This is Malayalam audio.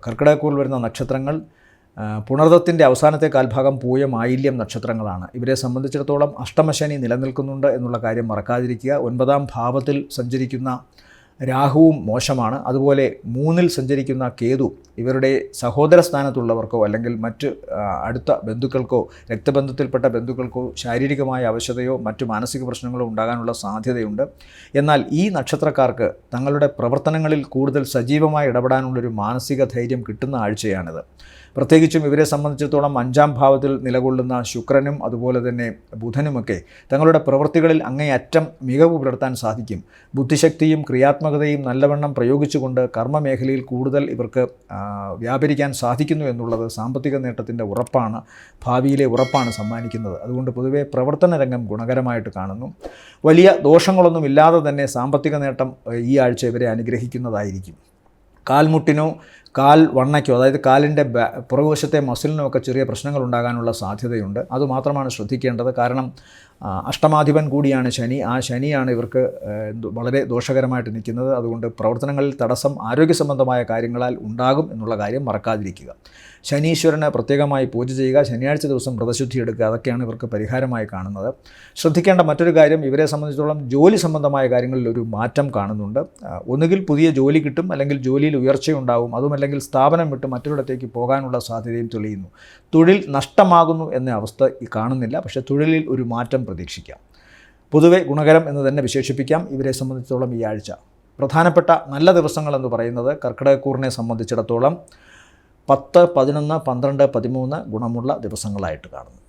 കർക്കിടകക്കൂറിൽ വരുന്ന നക്ഷത്രങ്ങൾ പുണർദത്തിൻ്റെ അവസാനത്തെ കാൽഭാഗം പൂയം ആയില്യം നക്ഷത്രങ്ങളാണ്. ഇവരെ സംബന്ധിച്ചിടത്തോളം അഷ്ടമശനി നിലനിൽക്കുന്നുണ്ട് എന്നുള്ള കാര്യം മറക്കാതിരിക്കുക. 9ാം ഭാവത്തിൽ സഞ്ചരിക്കുന്ന രാഹുവും മോശമാണ്. അതുപോലെ 3-ൽ സഞ്ചരിക്കുന്ന കേതു ഇവരുടെ സഹോദര സ്ഥാനത്തുള്ളവർക്കോ അല്ലെങ്കിൽ മറ്റ് അടുത്ത ബന്ധുക്കൾക്കോ രക്തബന്ധത്തിൽപ്പെട്ട ബന്ധുക്കൾക്കോ ശാരീരികമായ അവശതയോ മറ്റു മാനസിക പ്രശ്നങ്ങളോ ഉണ്ടാകാനുള്ള സാധ്യതയുണ്ട്. എന്നാൽ ഈ നക്ഷത്രക്കാർക്ക് തങ്ങളുടെ പ്രവർത്തനങ്ങളിൽ കൂടുതൽ സജീവമായി ഇടപെടാനുള്ളൊരു മാനസിക ധൈര്യം കിട്ടുന്ന ആഴ്ചയാണിത്. പ്രത്യേകിച്ചും ഇവരെ സംബന്ധിച്ചിടത്തോളം 5ാം ഭാവത്തിൽ നിലകൊള്ളുന്ന ശുക്രനും അതുപോലെ തന്നെ ബുധനുമൊക്കെ തങ്ങളുടെ പ്രവൃത്തികളിൽ അങ്ങേയറ്റം മികവ് പുലർത്താൻ സാധിക്കും. ബുദ്ധിശക്തിയും ക്രിയാത്മകതയും നല്ലവണ്ണം പ്രയോഗിച്ചുകൊണ്ട് കർമ്മമേഖലയിൽ കൂടുതൽ ഇവർക്ക് വ്യാപരിക്കാൻ സാധിക്കുന്നു എന്നുള്ളത് സാമ്പത്തിക നേട്ടത്തിൻ്റെ ഉറപ്പാണ്, ഭാവിയിലെ ഉറപ്പാണ് സമ്മാനിക്കുന്നത്. അതുകൊണ്ട് പൊതുവേ പ്രവർത്തന രംഗം ഗുണകരമായിട്ട് കാണുന്നു. വലിയ ദോഷങ്ങളൊന്നും ഇല്ലാതെ തന്നെ സാമ്പത്തിക നേട്ടം ഈ ആഴ്ച ഇവരെ അനുഗ്രഹിക്കുന്നതായിരിക്കും. കാൽമുട്ടിനോ കാൽ വണ്ണയ്ക്കോ, അതായത് കാലിൻ്റെ പുറകുവശത്തെ മസിലിനോ ഒക്കെ ചെറിയ പ്രശ്നങ്ങൾ ഉണ്ടാകാനുള്ള സാധ്യതയുണ്ട്. അതുമാത്രമാണ് ശ്രദ്ധിക്കേണ്ടത്. കാരണം അഷ്ടമാധിപൻ കൂടിയാണ് ശനി. ആ ശനിയാണ് ഇവർക്ക് വളരെ ദോഷകരമായിട്ട് നിൽക്കുന്നത്. അതുകൊണ്ട് പ്രവർത്തനങ്ങളിൽ തടസ്സം ആരോഗ്യ സംബന്ധമായ കാര്യങ്ങളാൽ ഉണ്ടാകും എന്നുള്ള കാര്യം മറക്കാതിരിക്കുക. ശനീശ്വരന് പ്രത്യേകമായി പൂജ ചെയ്യുക, ശനിയാഴ്ച ദിവസം വ്രതശുദ്ധി എടുക്കുക, അതൊക്കെയാണ് ഇവർക്ക് പരിഹാരമായി കാണുന്നത്. ശ്രദ്ധിക്കേണ്ട മറ്റൊരു കാര്യം, ഇവരെ സംബന്ധിച്ചിടത്തോളം ജോലി സംബന്ധമായ കാര്യങ്ങളിൽ ഒരു മാറ്റം കാണുന്നുണ്ട്. ഒന്നുകിൽ പുതിയ ജോലി കിട്ടും, അല്ലെങ്കിൽ ജോലിയിൽ ഉയർച്ചയുണ്ടാവും. അതുമല്ലെങ്കിൽ സ്ഥാപനം വിട്ട് മറ്റൊരിടത്തേക്ക് പോകാനുള്ള സാധ്യതയും തെളിയുന്നു. തൊഴിൽ നഷ്ടമാകുന്നു എന്ന അവസ്ഥ കാണുന്നില്ല, പക്ഷേ തൊഴിലിൽ ഒരു മാറ്റം പ്രതീക്ഷിക്കാം. പൊതുവെ ഗുണകരം എന്ന് തന്നെ വിശേഷിപ്പിക്കാം ഇവരെ സംബന്ധിച്ചിടത്തോളം ഈ ആഴ്ച. പ്രധാനപ്പെട്ട നല്ല ദിവസങ്ങളെന്ന് പറയുന്നത് കർക്കിടകക്കൂറിനെ സംബന്ധിച്ചിടത്തോളം 10, 11, 12, 13 ഗുണമുള്ള ദിവസങ്ങളായിട്ട് കാണുന്നു.